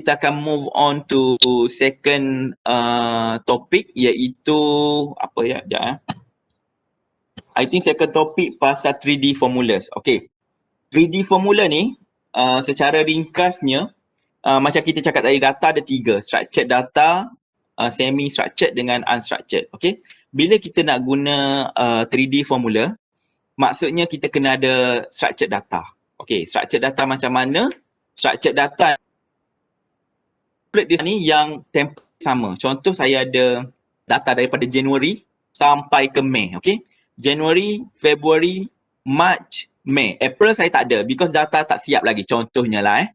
kita akan move on to second topik, iaitu apa ya, sekejap I think second topik pasal 3D formulas. Okay, 3D formula ni secara ringkasnya macam kita cakap tadi, data ada 3, structured data, semi-structured dengan unstructured. Okay, bila kita nak guna 3D formula, maksudnya kita kena ada structured data. Okay, structured data macam mana? Structured data template dia ni yang template sama. Contoh, saya ada data daripada Januari sampai ke Mei. Okay, Januari, Februari, March, Mei. April saya tak ada because data tak siap lagi. Contohnya lah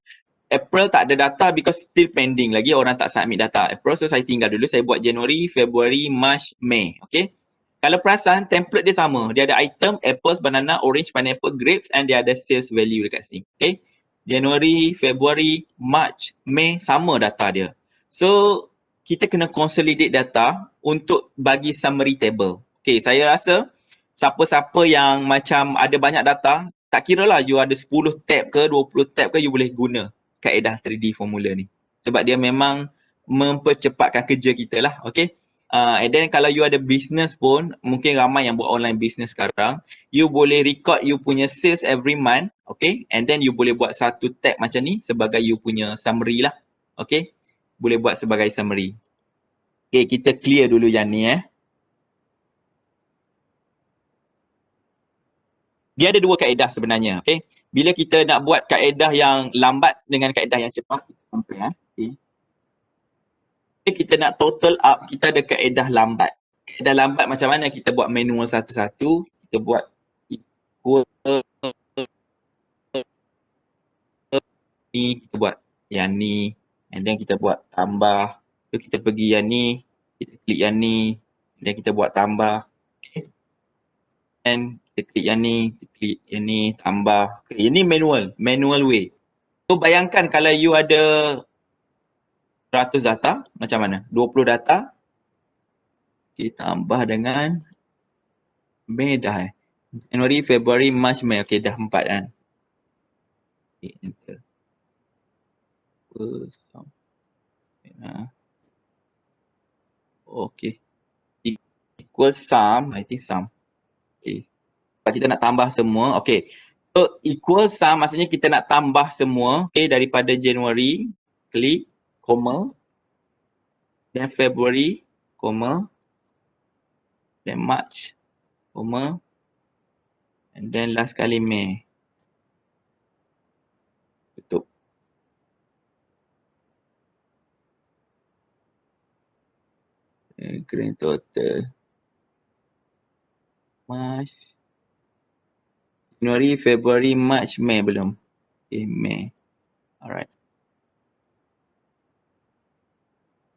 April tak ada data because still pending lagi, orang tak submit data April, so saya tinggal dulu, saya buat January, February, March, May. Okay, kalau perasan template dia sama, dia ada item apples, banana, orange, pineapple, grapes, and dia ada sales value dekat sini. Okay, January, February, March, May, sama data dia. So kita kena consolidate data untuk bagi summary table. Okay, saya rasa siapa-siapa yang macam ada banyak data, tak kira lah you ada 10 tab ke 20 tab ke, you boleh guna kaedah 3D formula ni. Sebab dia memang mempercepatkan kerja kita lah. Okay. And then kalau you ada business pun, mungkin ramai yang buat online business sekarang, you boleh record you punya sales every month. Okay. And then you boleh buat satu tab macam ni sebagai you punya summary lah. Okay. Boleh buat sebagai summary. Okay, kita clear dulu yang ni Dia ada dua kaedah sebenarnya. Okay. Bila kita nak buat kaedah yang lambat dengan kaedah yang cepat, kita compare. Okay. Kita nak total up, kita ada kaedah lambat. Kaedah lambat macam mana? Kita buat manual satu-satu, kita buat equal ni, kita buat yang ni, and then kita buat tambah. So kita pergi yang ni, kita klik yang ni, dan kita buat tambah. Okay. And kita klik yang ni, kita klik yang ni, tambah. Okay. Ini manual way. So bayangkan kalau you ada 100 data, macam mana? 20 data, kita tambah dengan Mei dah Januari, Februari, March, Mei. Okay, dah 4 kan. Okay, enter. Okay. Equal sum, I think sum. Okay. Sebab kita nak tambah semua. Okay. So, equal sum maksudnya kita nak tambah semua. Okay, daripada Januari, klik, comma. Then February, comma. Then March, comma. And then last kali Mei. Tutup. Grand total. March. Januari, February, March, Mei belum. Okay, Mei. Alright.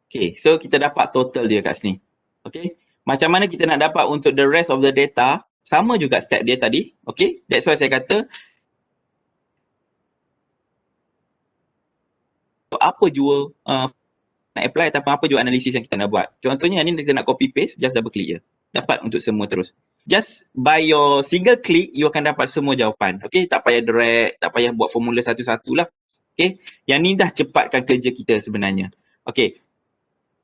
Okay, so kita dapat total dia kat sini. Okay, macam mana kita nak dapat untuk the rest of the data? Sama juga step dia tadi. Okay, that's why saya kata apa jua nak apply ataupun apa jua analisis yang kita nak buat. Contohnya ni kita nak copy paste, just double click je. Dapat untuk semua terus. Just by your single click, you akan dapat semua jawapan. Okay, tak payah drag, tak payah buat formula satu-satu lah. Okay, yang ni dah cepatkan kerja kita sebenarnya. Okay,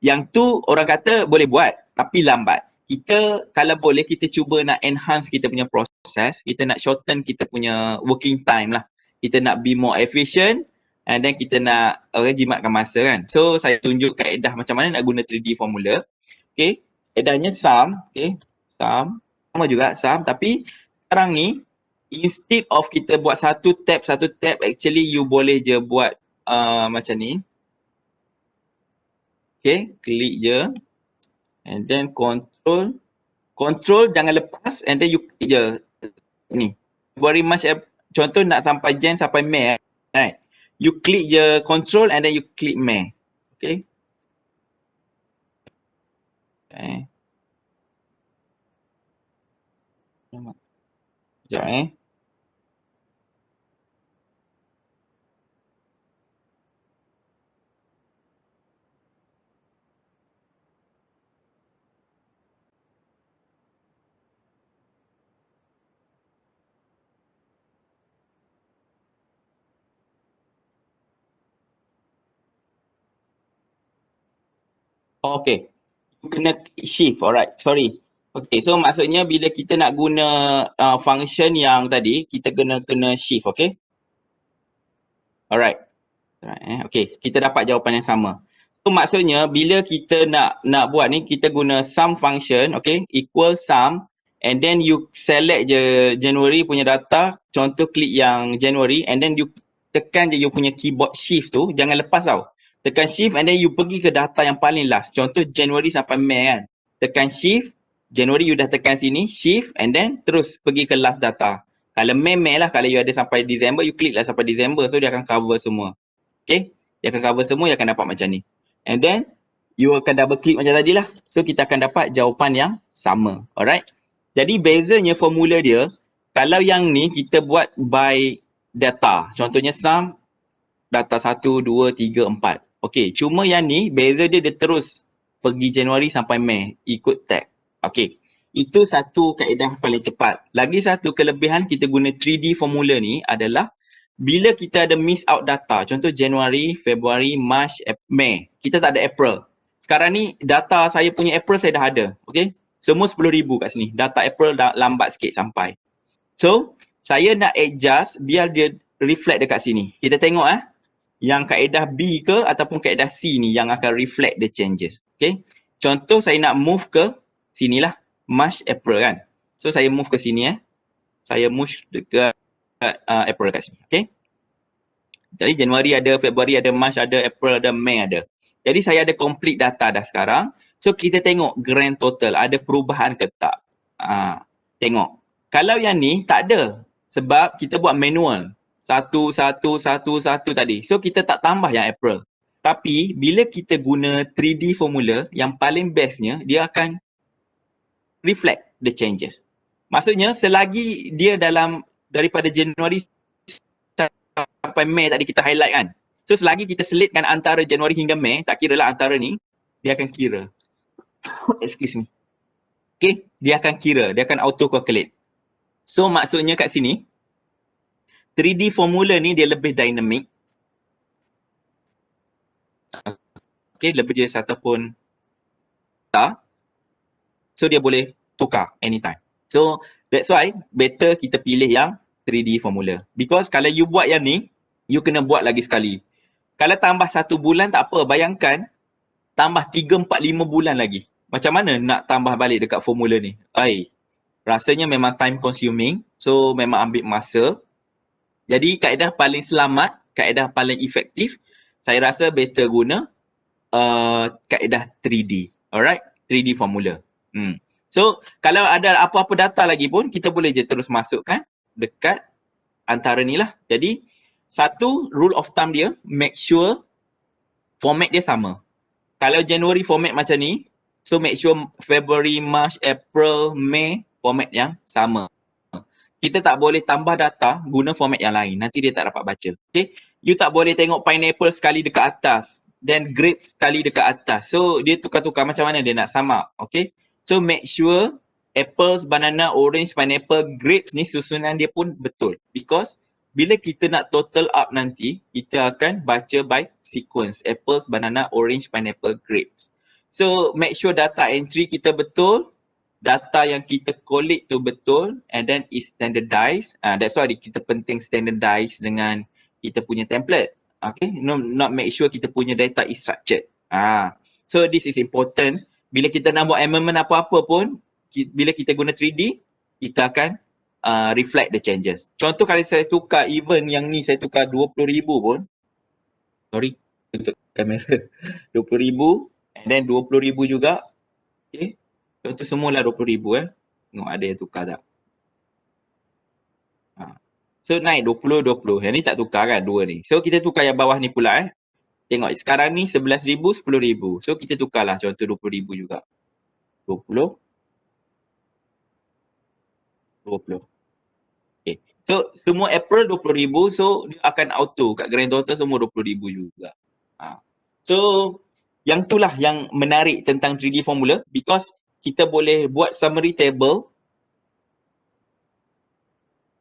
yang tu orang kata boleh buat tapi lambat. Kita kalau boleh kita cuba nak enhance kita punya proses, kita nak shorten kita punya working time lah. Kita nak be more efficient and then kita nak jimatkan masa kan. So saya tunjuk kaedah macam mana nak guna 3D formula. Okay, kaedahnya sum, okay, sum sama juga sum, tapi sekarang ni instead of kita buat satu tab, actually you boleh je buat macam ni. Okay, klik je and then control jangan lepas and then you klik je ni. February, March, contoh nak sampai Jan sampai Mei, right? You klik je control and then you klik Mei. Okay. Okay. Sekejap Okay. Kena shift, alright, sorry. Okay, so maksudnya bila kita nak guna function yang tadi, kita kena shift, okay? Alright. Okay, kita dapat jawapan yang sama. So maksudnya bila kita nak buat ni, kita guna sum function, okay, equal sum, and then you select je January punya data, contoh klik yang January, and then you tekan je you punya keyboard shift tu, jangan lepas tau. Tekan shift and then you pergi ke data yang paling last, contoh January sampai Mei kan. Tekan shift, January you dah tekan sini, shift, and then terus pergi ke last data. Kalau Mei lah, kalau you ada sampai December, you klik lah sampai December, so dia akan cover semua. Okay, dia akan cover semua, dia akan dapat macam ni. And then, you akan double click macam tadi lah. So, kita akan dapat jawapan yang sama. Alright. Jadi, bezanya formula dia, kalau yang ni kita buat by data. Contohnya sum, data 1, 2, 3, 4. Okay, cuma yang ni, beza dia terus pergi Januari sampai Mei, ikut tag. Okay, itu satu kaedah paling cepat. Lagi satu kelebihan kita guna 3D formula ni adalah bila kita ada miss out data, contoh Januari, Februari, Mac, Mei, kita tak ada April. Sekarang ni data saya punya April saya dah ada, okay? Semua 10,000 kat sini. Data April dah lambat sikit sampai. So, saya nak adjust biar dia reflect dekat sini. Kita tengok yang kaedah B ke ataupun kaedah C ni yang akan reflect the changes. Okay? Contoh saya nak move ke sinilah, March, April kan. So, saya move ke sini Saya move dekat April kat sini. Okay? Jadi Januari ada, Februari ada, March ada, April ada, Mei ada. Jadi saya ada complete data dah sekarang. So kita tengok grand total, ada perubahan ke tak. Tengok. Kalau yang ni tak ada. Sebab kita buat manual. Satu tadi. So kita tak tambah yang April. Tapi bila kita guna 3D formula, yang paling bestnya, dia akan reflect the changes. Maksudnya selagi dia dalam daripada Januari sampai Mei tadi kita highlight kan. So selagi kita selitkan antara Januari hingga Mei, tak kira lah antara ni, dia akan kira. Excuse me. Okay, dia akan kira, dia akan auto calculate. So maksudnya kat sini, 3D formula ni dia lebih dynamic. Okay, lebih jenis ataupun tak. So dia boleh tukar anytime. So that's why better kita pilih yang 3D formula. Because kalau you buat yang ni, you kena buat lagi sekali. Kalau tambah 1 bulan tak apa, bayangkan tambah 3, 4, 5 bulan lagi. Macam mana nak tambah balik dekat formula ni? Rasanya memang time consuming. So memang ambil masa. Jadi kaedah paling selamat, kaedah paling efektif, saya rasa better guna kaedah 3D. Alright? 3D formula. So kalau ada apa-apa data lagi pun, kita boleh je terus masukkan dekat antara ni lah. Jadi satu rule of thumb dia, make sure format dia sama. Kalau January format macam ni, so make sure February, March, April, May format yang sama. Kita tak boleh tambah data guna format yang lain. Nanti dia tak dapat baca. Okay? You tak boleh tengok pineapple sekali dekat atas. Then grape sekali dekat atas. So dia tukar-tukar macam mana dia nak sama. Okay? So make sure apples, banana, orange, pineapple, grapes ni susunan dia pun betul. Because bila kita nak total up nanti, kita akan baca by sequence. Apples, banana, orange, pineapple, grapes. So make sure data entry kita betul. Data yang kita collect tu betul and then is standardized. That's why kita penting standardize dengan kita punya template. Okay, not make sure kita punya data is structured. So this is important. Bila kita nak buat amendment apa-apa pun, bila kita guna 3D, kita akan reflect the changes. Contoh kalau saya tukar even yang ni saya tukar 20,000 pun, sorry, tutup kamera. 20,000 and then 20,000 juga. Okay. Contoh semualah 20,000 Tengok ada yang tukar tak. So naik 20, 20. Yang ni tak tukar kan dua ni. So kita tukar yang bawah ni pula Tengok sekarang ni 11,000, 10,000. So kita tukarlah contoh 20,000 juga. 20. 20. Okay. So semua April 20,000. So dia akan auto kat grand total semua 20,000 juga. So yang itulah yang menarik tentang 3D formula. Because kita boleh buat summary table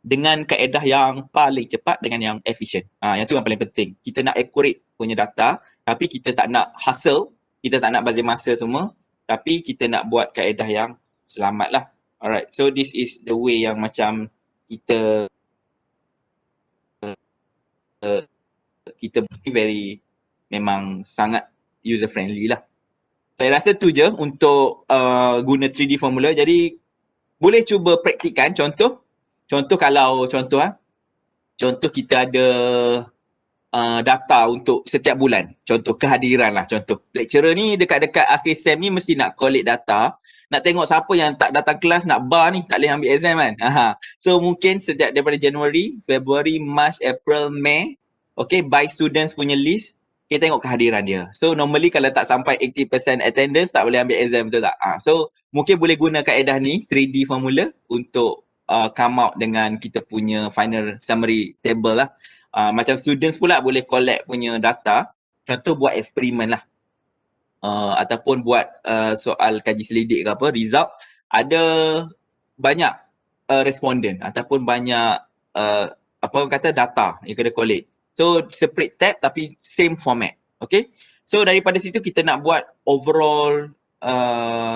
dengan kaedah yang paling cepat dengan yang efisien. Yang tu yang paling penting. Kita nak accurate punya data tapi kita tak nak hassle. kita tak nak bazir masa semua, tapi kita nak buat kaedah yang selamat lah. Alright, so this is the way yang macam kita very memang sangat user friendly lah. Saya rasa tu je untuk guna 3D formula. Jadi boleh cuba praktikkan. Contoh kalau contoh kita ada data untuk setiap bulan. Contoh kehadiran lah. Contoh lecturer ni dekat-dekat akhir SEM ni mesti nak collect data. Nak tengok siapa yang tak datang kelas, nak bar ni, tak boleh ambil exam kan. So mungkin sejak daripada Januari, Februari, March, April, Mei, okay, by students punya list, kita tengok kehadiran dia. So normally kalau tak sampai 80% attendance, tak boleh ambil exam, betul tak? So mungkin boleh guna kaedah ni, 3D formula untuk come out dengan kita punya final summary table lah. Macam students pula boleh collect punya data, contoh buat eksperimen lah. Ataupun buat soal kaji selidik ke apa, result, ada banyak responden ataupun banyak data yang kena collect. So separate tab tapi same format. Okay. So daripada situ kita nak buat overall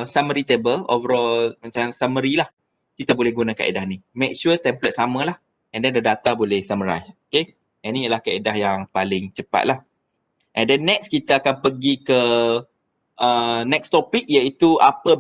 summary table, overall macam summary lah. Kita boleh guna kaedah ni. Make sure template sama lah. And then the data boleh summarize. Okay. Ini ialah kaedah yang paling cepat lah. And then next kita akan pergi ke next topic iaitu apa